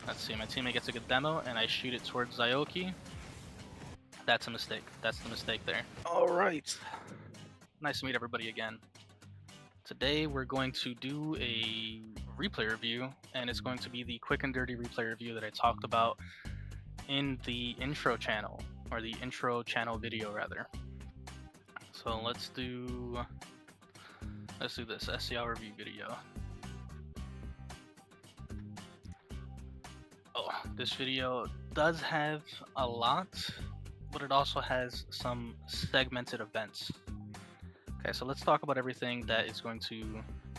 Let's see, my teammate gets a good demo, and I shoot it towards Lakey. That's a mistake. That's the mistake there. All right. Nice to meet everybody again. Today we're going to do a replay review, and it's going to be the quick and dirty replay review that I talked about in the intro channel, or the intro channel video rather. So let's do this SCL review video. Oh, this video does have a lot, but it also has some segmented events. Okay, so let's talk about everything that is going to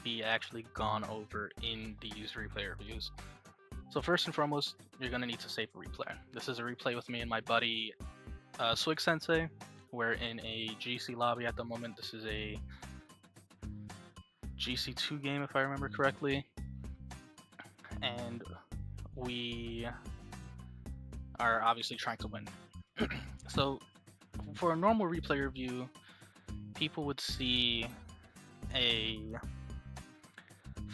be actually gone over in these replay reviews. So first and foremost, you're going to need to save a replay. This is a replay with me and my buddy Swig Sensei. We're in a GC lobby at the moment. This is a GC2 game if I remember correctly. And we are obviously trying to win. So for a normal replay review, people would see a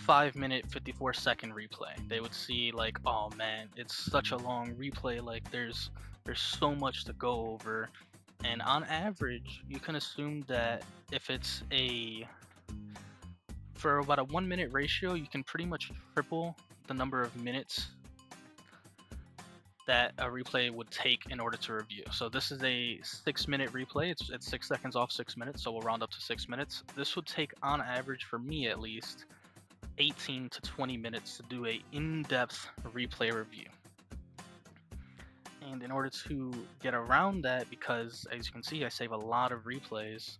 5-minute 54-second replay. They would see like, oh man, it's such a long replay, like there's so much to go over. And on average, you can assume that if it's for about a 1-minute ratio, you can pretty much triple the number of minutes that a replay would take in order to review. So this is a 6-minute replay. It's 6 seconds off 6 minutes, so we'll round up to 6 minutes. This would take, on average, for me at least, 18 to 20 minutes to do a in-depth replay review. And in order to get around that, because as you can see, I save a lot of replays,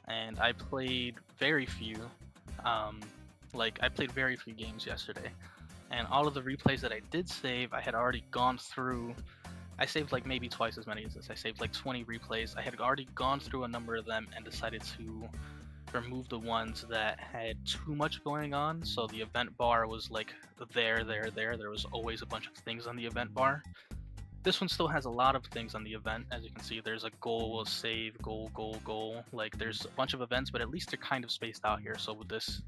and I played very few. I played very few games yesterday. And all of the replays that I did save, I had already gone through. I saved like maybe twice as many as this. I saved like 20 replays. I had already gone through a number of them and decided to remove the ones that had too much going on. So the event bar was like there. There was always a bunch of things on the event bar. This one still has a lot of things on the event. As you can see, there's a goal, a save, goal. Like there's a bunch of events, but at least they're kind of spaced out here. So with this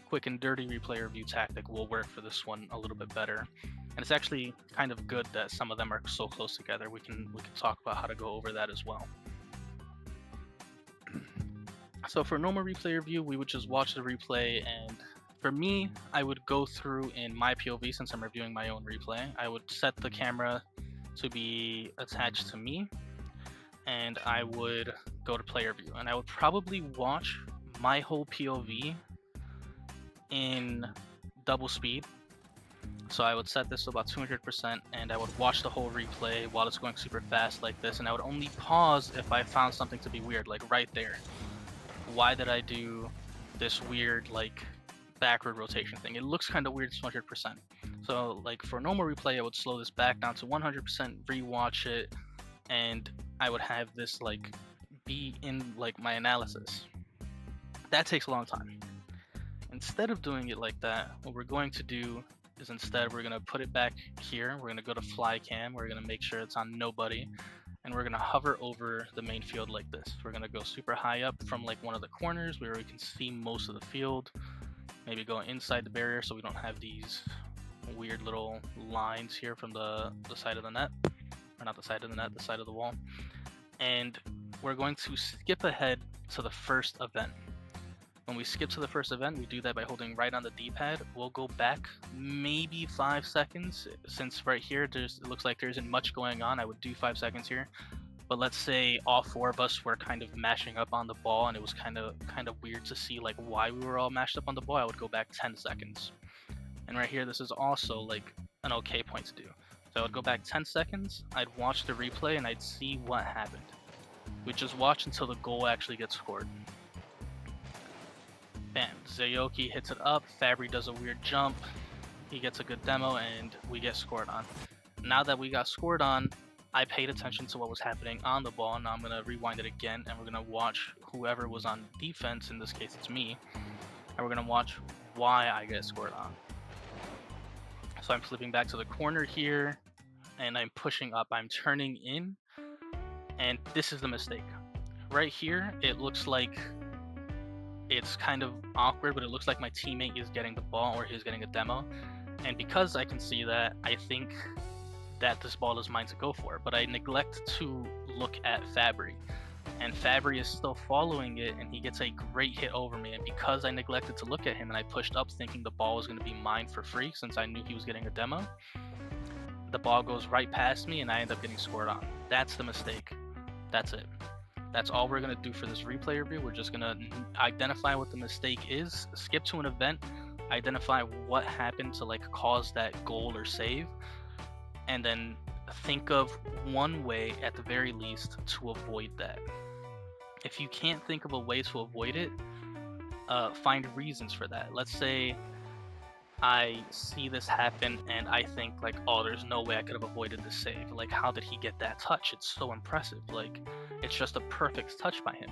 quick and dirty replay review tactic will work for this one a little bit better. And it's actually kind of good that some of them are so close together. We can talk about how to go over that as well. So for a normal replay review, we would just watch the replay, and for me, I would go through in my POV since I'm reviewing my own replay. I would set the camera to be attached to me, and I would go to player view, and I would probably watch my whole POV in double speed. So I would set this to about 200%, and I would watch the whole replay while it's going super fast like this, and I would only pause if I found something to be weird, like right there. Why did I do this weird like backward rotation thing? It looks kind of weird at 200%. So like for a normal replay, I would slow this back down to 100%, rewatch it, and I would have this like be in like my analysis. That takes a long time. Instead of doing it like that, what we're going to do is instead we're going to put it back here. We're going to go to fly cam. We're going to make sure it's on nobody, and we're going to hover over the main field like this. We're going to go super high up from like one of the corners where we can see most of the field. Maybe go inside the barrier so we don't have these weird little lines here from the side of the net, or not the side of the net, the side of the wall. And we're going to skip ahead to the first event. When we skip to the first event, we do that by holding right on the D-pad. We'll go back maybe 5 seconds, since right here it looks like there isn't much going on. I would do 5 seconds here. But let's say all 4 of us were kind of mashing up on the ball, and it was kind of weird to see like why we were all mashed up on the ball. I would go back 10 seconds. And right here, this is also like an okay point to do. So I would go back 10 seconds, I'd watch the replay, and I'd see what happened. We'd just watch until the goal actually gets scored. Bam, Zayoki hits it up, Fabry does a weird jump, he gets a good demo, and we get scored on. Now that we got scored on, I paid attention to what was happening on the ball. Now I'm going to rewind it again, and we're going to watch whoever was on defense, in this case it's me, and we're going to watch why I get scored on. So I'm flipping back to the corner here, and I'm pushing up, I'm turning in, and this is the mistake. Right here, it looks like it's kind of awkward, but it looks like my teammate is getting the ball or he's getting a demo. And because I can see that, I think that this ball is mine to go for, but I neglect to look at Fabry. And Fabry is still following it, and he gets a great hit over me. And because I neglected to look at him and I pushed up thinking the ball was going to be mine for free since I knew he was getting a demo, the ball goes right past me and I end up getting scored on. That's the mistake. That's it. That's all we're going to do for this replay review. We're just going to identify what the mistake is, skip to an event, identify what happened to like cause that goal or save, and then think of one way at the very least to avoid that. If you can't think of a way to avoid it, find reasons for that. Let's say I see this happen and I think like, oh, there's no way I could have avoided this save. Like, how did he get that touch? It's so impressive. Like, it's just a perfect touch by him.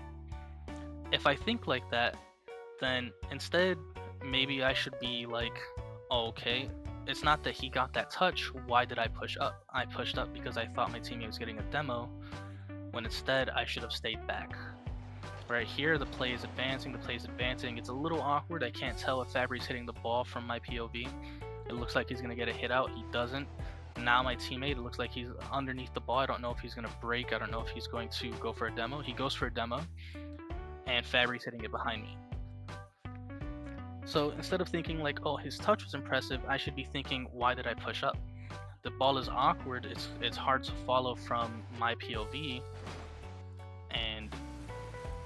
If I think like that, then instead maybe I should be like, oh, okay, it's not that he got that touch. Why did I push up? I pushed up because I thought my teammate was getting a demo, when instead I should have stayed back. Right here, the play is advancing, It's a little awkward. I can't tell if Fabry's hitting the ball from my POV. It looks like he's going to get a hit out. He doesn't. Now my teammate, it looks like he's underneath the ball. I don't know if he's going to break. I don't know if he's going to go for a demo. He goes for a demo, and Fabry's hitting it behind me. So instead of thinking like, oh, his touch was impressive, I should be thinking, why did I push up? The ball is awkward. It's hard to follow from my POV, and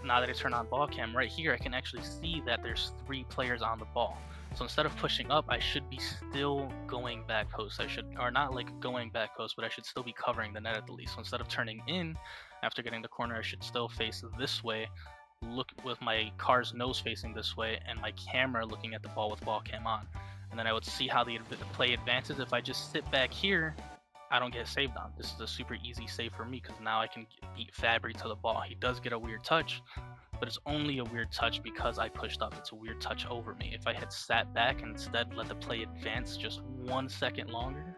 now that I turn on ball cam right here, I can actually see that there's 3 players on the ball. So instead of pushing up, I should be still going back post. Or not like going back post, but I should still be covering the net at the least. So instead of turning in after getting the corner, I should still face this way, look with my car's nose facing this way, and my camera looking at the ball with ball cam on. And then I would see how the play advances. If I just sit back here, I don't get saved on. This is a super easy save for me because now I can beat Fabry to the ball. He does get a weird touch, but it's only a weird touch because I pushed up. It's a weird touch over me. If I had sat back and instead let the play advance just 1 second longer,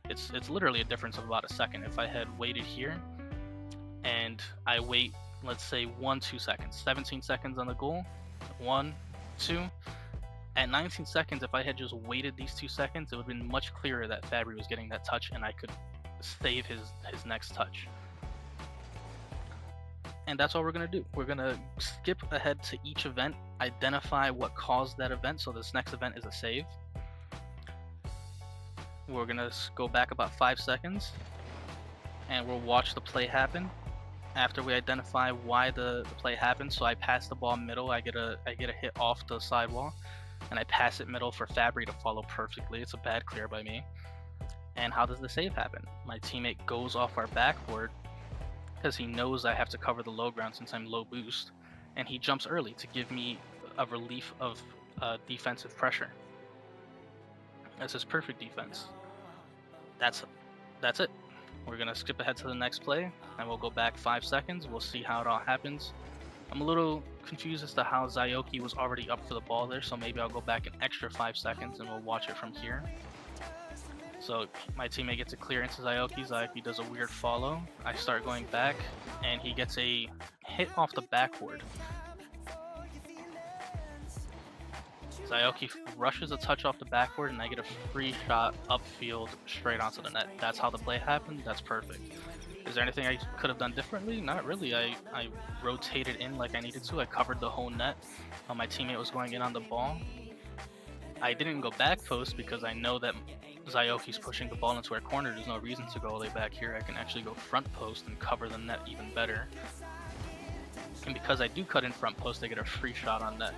it's literally a difference of about a second. If I had waited here and I wait, let's say 1-2 seconds, 17 seconds on the goal, 1, 2. At 19 seconds, if I had just waited these 2 seconds, it would have been much clearer that Fabry was getting that touch and I could save his next touch. And that's all we're going to do. We're going to skip ahead to each event, identify what caused that event. So this next event is a save. We're going to go back about 5 seconds and we'll watch the play happen. After we identify why the play happened, so I pass the ball middle, I get a hit off the sidewall, and I pass it middle for Fabry to follow perfectly. It's a bad clear by me. And how does the save happen? My teammate goes off our backboard because he knows I have to cover the low ground since I'm low boost, and he jumps early to give me a relief of defensive pressure. That's his perfect defense. That's it. We're going to skip ahead to the next play, and we'll go back 5 seconds. We'll see how it all happens. I'm a little confused as to how Zayoki was already up for the ball there, so maybe I'll go back an extra 5 seconds and we'll watch it from here. So my teammate gets a clear into Zayoki. Zayoki does a weird follow. I start going back, and he gets a hit off the backboard. Zayoki rushes a touch off the backboard, and I get a free shot upfield straight onto the net. That's how the play happened. That's perfect. Is there anything I could have done differently? Not really. I rotated in like I needed to. I covered the whole net while my teammate was going in on the ball. I didn't go back post because I know that Zayoki's pushing the ball into our corner. There's no reason to go all the way back here. I can actually go front post and cover the net even better. And because I do cut in front post, I get a free shot on net.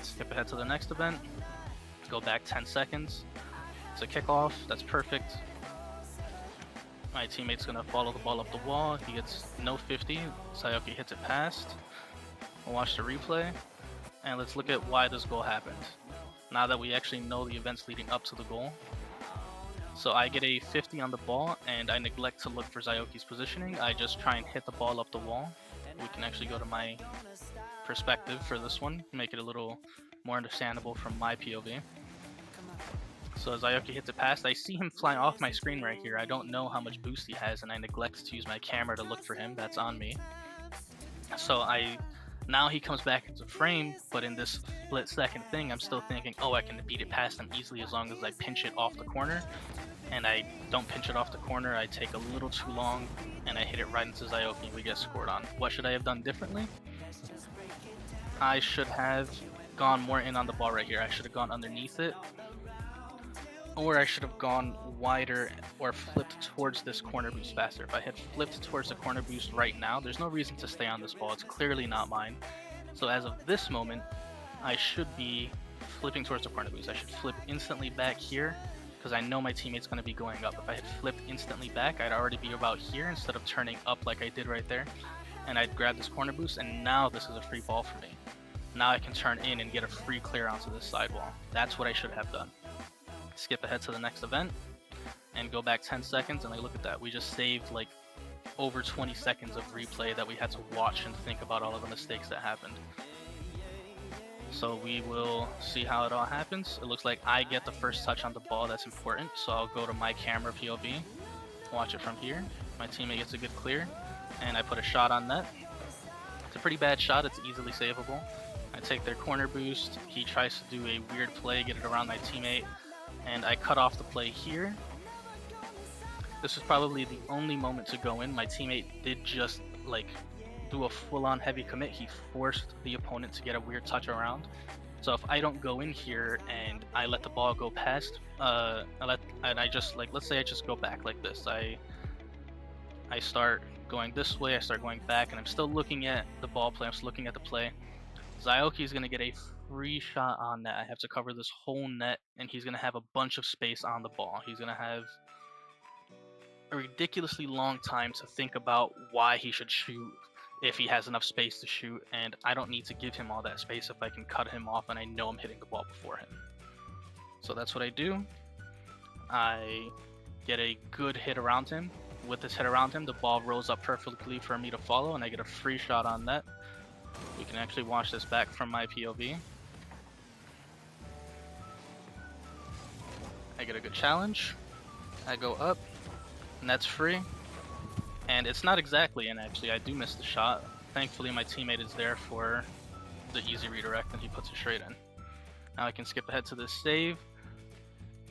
Skip ahead to the next event. Go back 10 seconds. It's a kickoff. That's perfect. My teammate's going to follow the ball up the wall. He gets no 50. Zayoki hits it past. We'll watch the replay. And let's look at why this goal happened. Now that we actually know the events leading up to the goal. So I get a 50 on the ball, and I neglect to look for Zayoki's positioning. I just try and hit the ball up the wall. We can actually go to my perspective for this one, make it a little more understandable from my POV. So Zayoki hits it past. I see him flying off my screen right here. I don't know how much boost he has, and I neglect to use my camera to look for him. That's on me. So I Now he comes back into frame, but in this split second thing, I'm still thinking, oh, I can beat it past him easily as long as I pinch it off the corner. And I don't pinch it off the corner, I take a little too long, and I hit it right into Zyoki and we get scored on. What should I have done differently? I should have gone more in on the ball right here. I should have gone underneath it, or I should have gone wider or flipped towards this corner boost faster. If I had flipped towards the corner boost right now, there's no reason to stay on this ball. It's clearly not mine. So as of this moment, I should be flipping towards the corner boost. I should flip instantly back here because I know my teammate's going to be going up. If I had flipped instantly back, I'd already be about here instead of turning up like I did right there. And I'd grab this corner boost, and now this is a free ball for me. Now I can turn in and get a free clear onto this sidewall. That's what I should have done. Skip ahead to the next event and go back 10 seconds, and like, look at that. We just saved like over 20 seconds of replay that we had to watch and think about all of the mistakes that happened. So we will see how it all happens. It looks like I get the first touch on the ball. That's important. So I'll go to my camera POV, watch it from here. My teammate gets a good clear, and I put a shot on net. It's a pretty bad shot. It's easily savable. I take their corner boost. He tries to do a weird play, get it around my teammate, and I cut off the play here. This was probably the only moment to go in. My teammate did just like do a full-on heavy commit. He forced the opponent to get a weird touch around. So if I don't go in here and I let the ball go past, let's say I just go back like this. I start going this way, I start going back, and I'm still looking at the ball play. I'm still looking at the play. Zyoki is going to get a free shot on net. I have to cover this whole net, and he's going to have a bunch of space on the ball. He's going to have a ridiculously long time to think about why he should shoot if he has enough space to shoot, and I don't need to give him all that space if I can cut him off and I know I'm hitting the ball before him. So that's what I do. I get a good hit around him. With this hit around him, the ball rolls up perfectly for me to follow, and I get a free shot on net. We can actually watch this back from my POV. I get a good challenge. I go up, and that's free. And it's not exactly in, actually. I do miss the shot. Thankfully, my teammate is there for the easy redirect, and he puts it straight in. Now I can skip ahead to this save.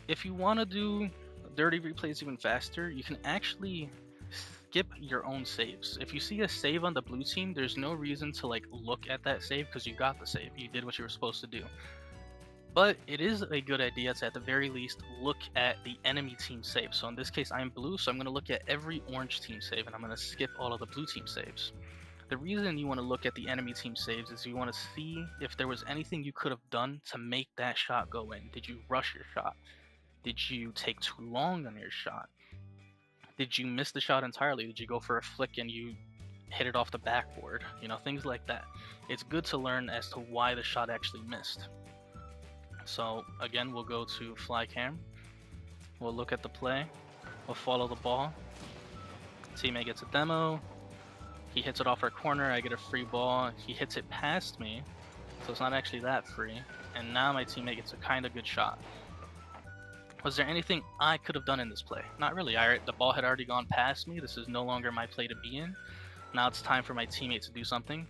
If you want to do dirty replays even faster, you can actually skip your own saves. If you see a save on the blue team, there's no reason to like look at that save because you got the save. You did what you were supposed to do. But it is a good idea to at the very least look at the enemy team save. So in this case I'm blue, so I'm going to look at every orange team save and I'm going to skip all of the blue team saves. The reason you want to look at the enemy team saves is you want to see if there was anything you could have done to make that shot go in. Did you rush your shot? Did you take too long on your shot? Did you miss the shot entirely? Did you go for a flick and you hit it off the backboard? You know, things like that. It's good to learn as to why the shot actually missed. So again, we'll go to fly cam. We'll look at the play. We'll follow the ball. Teammate gets a demo. He hits it off our corner. I get a free ball. He hits it past me, so it's not actually that free. And now my teammate gets a kind of good shot. Was there anything I could have done in this play? Not really. The ball had already gone past me. This is no longer my play to be in. Now it's time for my teammate to do something.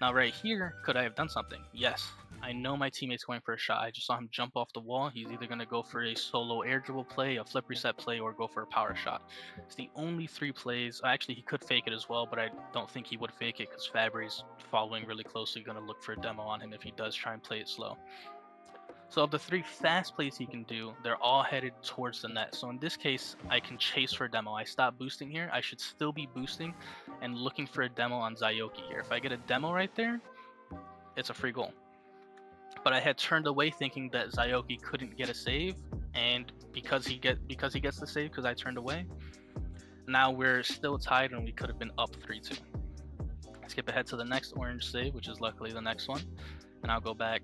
Now right here, could I have done something? Yes. I know my teammate's going for a shot. I just saw him jump off the wall. He's either going to go for a solo air dribble play, a flip reset play, or go for a power shot. It's the only three plays. Actually, he could fake it as well, but I don't think he would fake it because Fabry's following really closely, going to look for a demo on him if he does try and play it slow. So of the three fast plays he can do, they're all headed towards the net. So in this case, I can chase for a demo. I stop boosting here. I should still be boosting and looking for a demo on Zyoki here. If I get a demo right there, it's a free goal. But I had turned away thinking that Zyoki couldn't get a save, and because he gets the save because I turned away, now we're still tied and we could have been up 3-2. Skip ahead to the next orange save, which is luckily the next one, and I'll go back.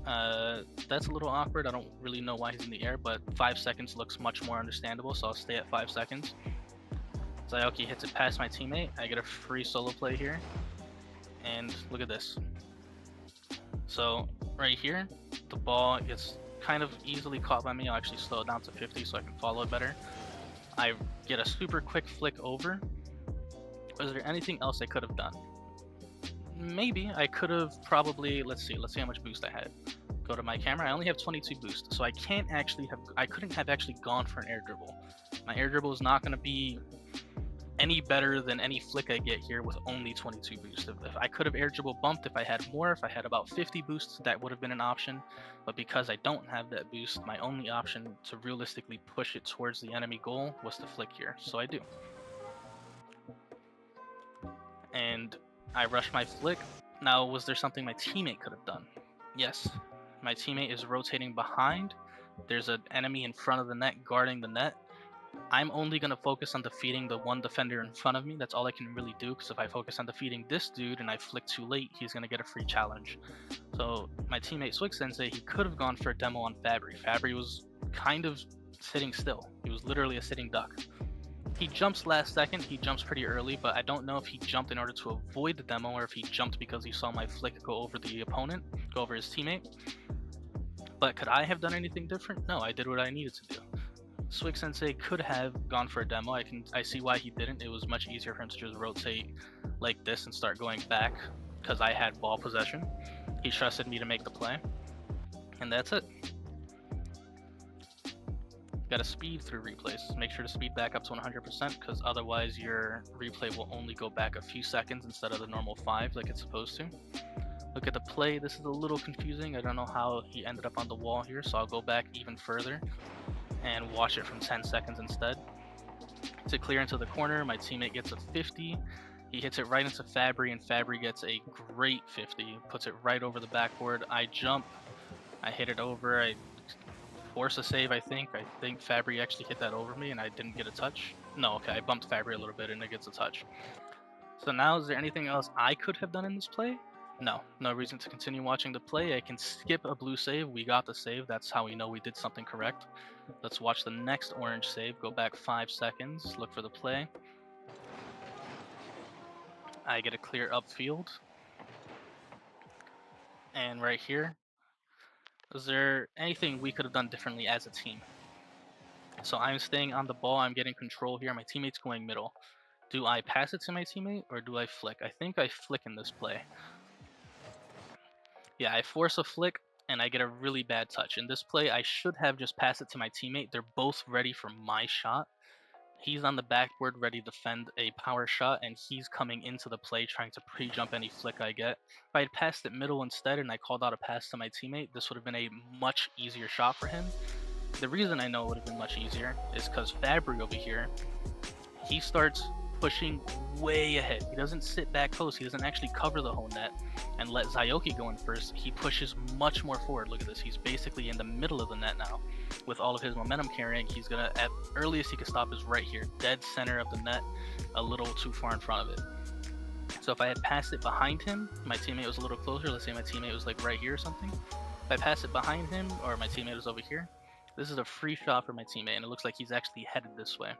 That's a little awkward. I don't really know why he's in the air, but 5 seconds looks much more understandable, so I'll stay at 5 seconds. Zyoki hits it past my teammate. I get a free solo play here, and look at this. So right here, the ball gets kind of easily caught by me. I'll actually slow it down to 50 so I can follow it better. I get a super quick flick over. Was there anything else I could have done? Maybe I could have probably, let's see how much boost I had. Go to my camera, I only have 22 boost, so I couldn't have actually gone for an air dribble. My air dribble is not going to be any better than any flick I get here with only 22 boost. If I could have air dribble bumped, if I had more, if I had about 50 boosts, that would have been an option. But because I don't have that boost, my only option to realistically push it towards the enemy goal was to flick here. So I do. And I rush my flick. Now, was there something my teammate could have done? Yes. My teammate is rotating behind. There's an enemy in front of the net guarding the net. I'm only going to focus on defeating the one defender in front of me. That's all I can really do, because if I focus on defeating this dude and I flick too late, he's going to get a free challenge. So my teammate Swig Sensei, he could have gone for a demo on Fabry. Fabry was kind of sitting still. He was literally a sitting duck. He jumps last second, he jumps pretty early, but I don't know if he jumped in order to avoid the demo or if he jumped because he saw my flick go over the opponent, go over his teammate. But could I have done anything different? No, I did what I needed to do. Swig Sensei could have gone for a demo. I see why he didn't. It was much easier for him to just rotate like this and start going back because I had ball possession. He trusted me to make the play, and that's it. Got to speed through replays. Make sure to speed back up to 100% because otherwise your replay will only go back a few seconds instead of the normal 5 like it's supposed to. Look at the play. This is a little confusing. I don't know how he ended up on the wall here, so I'll go back even further and watch it from 10 seconds instead. To clear into the corner, my teammate gets a 50. He hits it right into Fabry, and Fabry gets a great 50. Puts it right over the backboard. I jump. I hit it over. I force a save, I think. I think Fabry actually hit that over me and I didn't get a touch. No, okay, I bumped Fabry a little bit and it gets a touch. So now, is there anything else I could have done in this play? No, no reason to continue watching the play. I can skip a blue save. We got the save. That's how we know we did something correct. Let's watch the next orange save. Go back 5 seconds. Look for the play. I get a clear upfield. And right here, is there anything we could have done differently as a team? So I'm staying on the ball. I'm getting control here. My teammate's going middle. Do I pass it to my teammate or do I flick? I think I flick in this play. Yeah, I force a flick and I get a really bad touch. In this play, I should have just passed it to my teammate. They're both ready for my shot. He's on the backboard ready to defend a power shot, and he's coming into the play trying to pre-jump any flick I get. If I had passed it middle instead and I called out a pass to my teammate, this would have been a much easier shot for him. The reason I know it would have been much easier is because Fabry over here, he starts pushing way ahead. He doesn't sit back close. He doesn't actually cover the whole net and let Zayoki go in first. He pushes much more forward. Look at this. He's basically in the middle of the net now with all of his momentum carrying. He's going to, at earliest he can stop is right here, dead center of the net, a little too far in front of it. So if I had passed it behind him, my teammate was a little closer. Let's say my teammate was like right here or something. If I pass it behind him or my teammate was over here, this is a free shot for my teammate, and it looks like he's actually headed this way.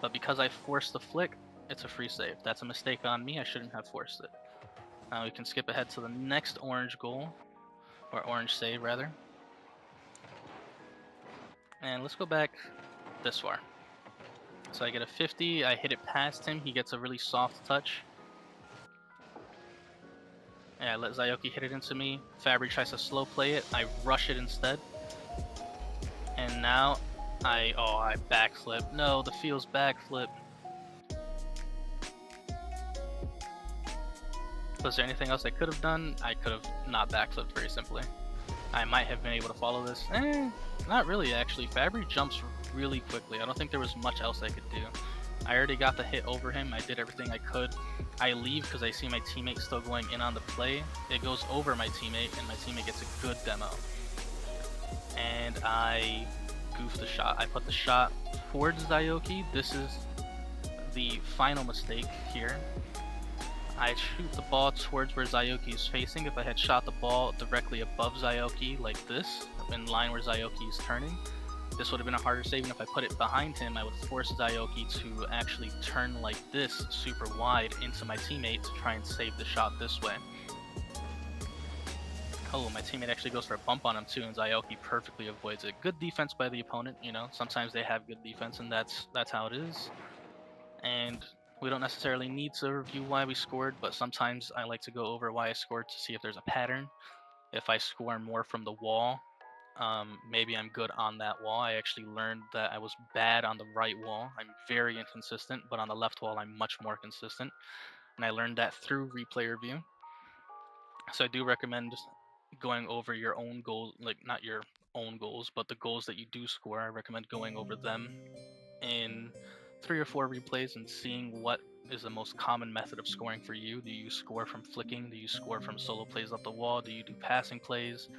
But because I forced the flick, it's a free save. That's a mistake on me. I shouldn't have forced it. Now we can skip ahead to the next orange goal, or orange save rather. And let's go back this far. So I get a 50, I hit it past him, he gets a really soft touch. Yeah, I let Zayoki hit it into me. Fabry tries to slow play it, I rush it instead. And now I backflip. No, the feels backflip. Was there anything else I could have done? I could have not backflipped very simply. I might have been able to follow this. Not really actually. Fabry jumps really quickly. I don't think there was much else I could do. I already got the hit over him. I did everything I could. I leave because I see my teammate still going in on the play. It goes over my teammate and my teammate gets a good demo. And I goof the shot. I put the shot towards Zayoki. This is the final mistake here. I shoot the ball towards where Zayoki is facing. If I had shot the ball directly above Zayoki like this, in line where Zayoki is turning, this would have been a harder save. And if I put it behind him, I would force Zayoki to actually turn like this, super wide, into my teammate to try and save the shot this way. Oh, my teammate actually goes for a bump on him too, and Zayoki perfectly avoids it. Good defense by the opponent, you know. Sometimes they have good defense, and that's how it is. And We don't necessarily need to review why we scored, but sometimes I like to go over why I scored to see if there's a pattern. If I score more from the wall, maybe I'm good on that wall. I actually learned that I was bad on the right wall. I'm very inconsistent, but on the left wall, I'm much more consistent. And I learned that through replay review. So I do recommend going over your own goals, like not your own goals, but the goals that you do score. I recommend going over them in 3 or 4 replays and seeing what is the most common method of scoring for you. Do you score from flicking? Do you score from solo plays up the wall? Do you do passing plays?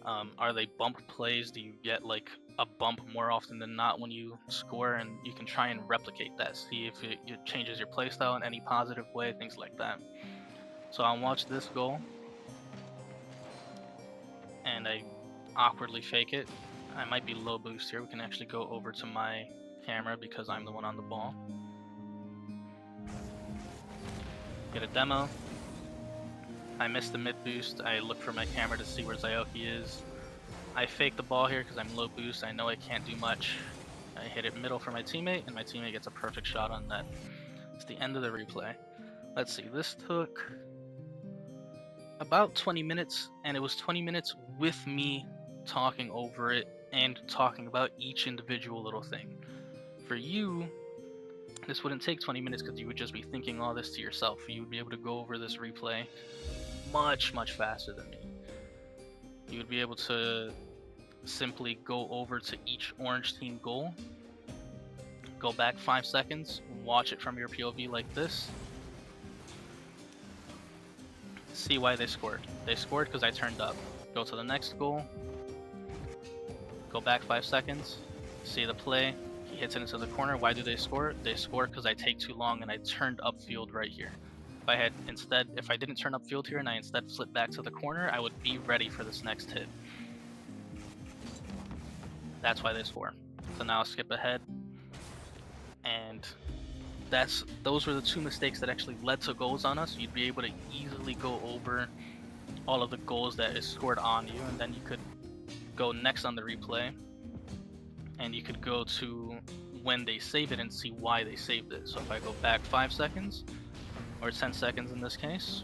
Are they bump plays? Do you get like a bump more often than not when you score? And you can try and replicate that, see if it changes your playstyle in any positive way, things like that. So I'll watch this goal and I awkwardly fake it. I might be low boost here. We can actually go over to my camera because I'm the one on the ball. Get a demo. I missed the mid boost. I look for my camera to see where Zyoki is. I fake the ball here because I'm low boost. I know I can't do much. I hit it middle for my teammate, and my teammate gets a perfect shot on net. It's the end of the replay. Let's see, this took about 20 minutes, and it was 20 minutes with me talking over it and talking about each individual little thing. For you, this wouldn't take 20 minutes because you would just be thinking all this to yourself. You would be able to go over this replay much, much faster than me. You would be able to simply go over to each orange team goal, go back 5 seconds, watch it from your POV like this, see why they scored. They scored because I turned up. Go to the next goal, go back 5 seconds, see the play, he hits it into the corner. Why do they score? They score because I take too long and I turned upfield right here. If I didn't turn upfield here and I instead flipped back to the corner, I would be ready for this next hit. That's why they score. So now I'll skip ahead, and those were the 2 mistakes that actually led to goals on us. You'd be able to easily go over all of the goals that is scored on you, and then you could go next on the replay, and you could go to when they save it and see why they saved it. So if I go back 5 seconds, or 10 seconds in this case,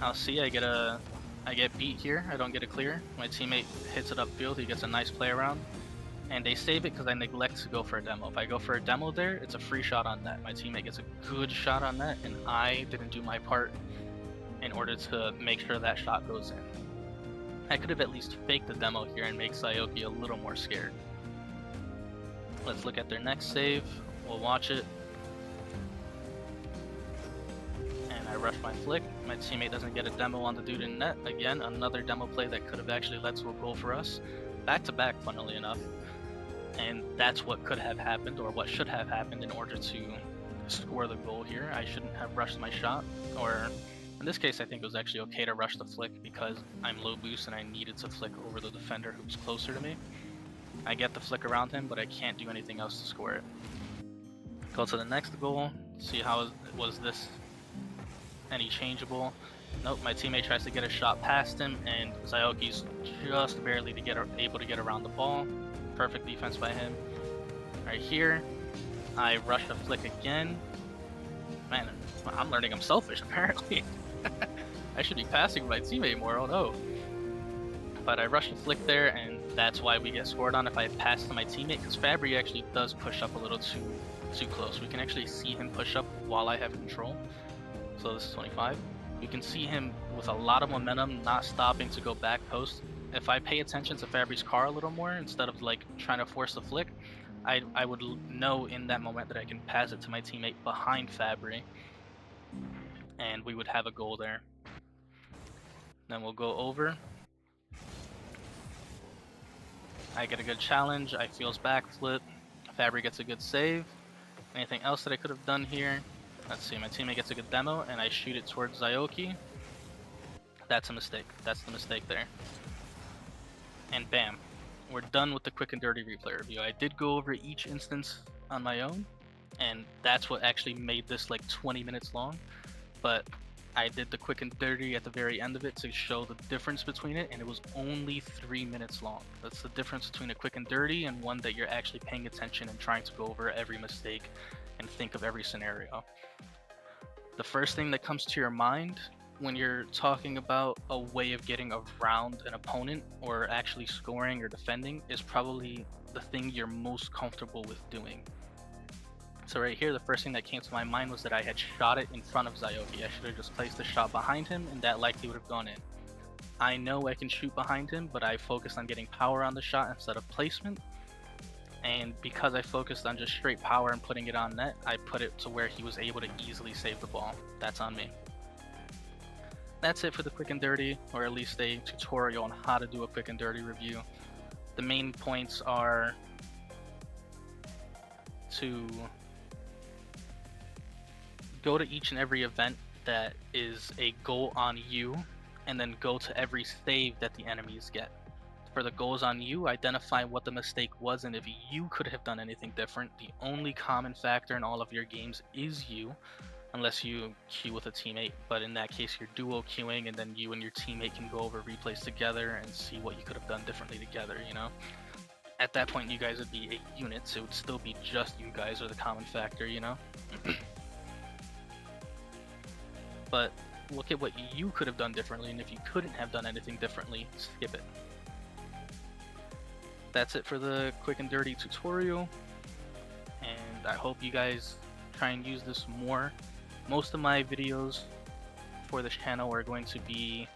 I'll see I get beat here. I don't get a clear. My teammate hits it upfield. He gets a nice play around, and they save it because I neglect to go for a demo. If I go for a demo there, it's a free shot on net. My teammate gets a good shot on net, and I didn't do my part in order to make sure that shot goes in. I could have at least faked the demo here and make Zyoki a little more scared. Let's look at their next save. We'll watch it. And I rush my flick. My teammate doesn't get a demo on the dude in net. Again, another demo play that could have actually led to a goal for us. Back to back, funnily enough. And that's what could have happened, or what should have happened in order to score the goal here. I shouldn't have rushed my shot, or in this case I think it was actually okay to rush the flick because I'm low boost and I needed to flick over the defender who was closer to me. I get the flick around him, but I can't do anything else to score it. Go to the next goal, see how was this any changeable. Nope, my teammate tries to get a shot past him, and Zyoki's just barely able to get around the ball. Perfect defense by him. Right here, I rush the flick again. Man, I'm learning I'm selfish apparently. I should be passing my teammate more, oh no. But I rush the flick there, and that's why we get scored on if I pass to my teammate, because Fabry actually does push up a little too close. We can actually see him push up while I have control. So this is 25. You can see him with a lot of momentum, not stopping to go back post. If I pay attention to Fabry's car a little more, instead of like trying to force the flick, I would know in that moment that I can pass it to my teammate behind Fabry, and we would have a goal there. Then we'll go over. I get a good challenge, I feels backflip, Fabry gets a good save. Anything else that I could have done here? Let's see, my teammate gets a good demo, and I shoot it towards Zyoki. That's a mistake. That's the mistake there. And bam, we're done with the quick and dirty replay review. I did go over each instance on my own, and that's what actually made this like 20 minutes long. But I did the quick and dirty at the very end of it to show the difference between it, and it was only 3 minutes long. That's the difference between a quick and dirty and one that you're actually paying attention and trying to go over every mistake and think of every scenario. The first thing that comes to your mind when you're talking about a way of getting around an opponent or actually scoring or defending is probably the thing you're most comfortable with doing. So right here, the first thing that came to my mind was that I had shot it in front of Zyoki. I should have just placed the shot behind him, and that likely would have gone in. I know I can shoot behind him, but I focused on getting power on the shot instead of placement. And because I focused on just straight power and putting it on net, I put it to where he was able to easily save the ball. That's on me. That's it for the quick and dirty, or at least a tutorial on how to do a quick and dirty review. The main points are to go to each and every event that is a goal on you, and then go to every save that the enemies get. For the goals on you, identify what the mistake was and if you could have done anything different. The only common factor in all of your games is you, unless you queue with a teammate, but in that case you're duo queuing, and then you and your teammate can go over replays together and see what you could have done differently together, you know? At that point you guys would be a unit, so it would still be just you guys are the common factor, you know? But look at what you could have done differently, and if you couldn't have done anything differently, skip it. That's it for the quick and dirty tutorial, and I hope you guys try and use this more. Most of my videos for this channel are going to be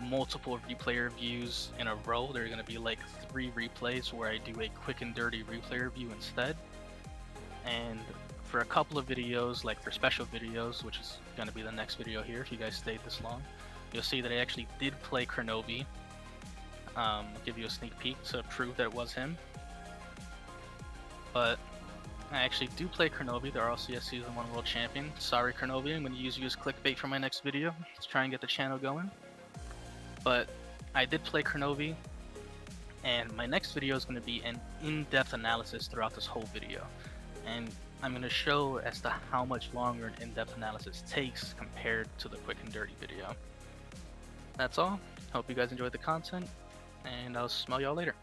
multiple replay reviews in a row. There are going to be like 3 replays where I do a quick and dirty replay review instead. And for a couple of videos, like for special videos, which is going to be the next video here if you guys stayed this long, you'll see that I actually did play Kronovi. Give you a sneak peek to prove that it was him. But I actually do play Kronovi, the RLCS Season 1 World Champion. Sorry Kronovi, I'm going to use you as clickbait for my next video to try and get the channel going. But I did play Kronovi, and my next video is going to be an in-depth analysis throughout this whole video. And I'm going to show as to how much longer an in-depth analysis takes compared to the quick and dirty video. That's all. Hope you guys enjoyed the content, and I'll smell y'all later.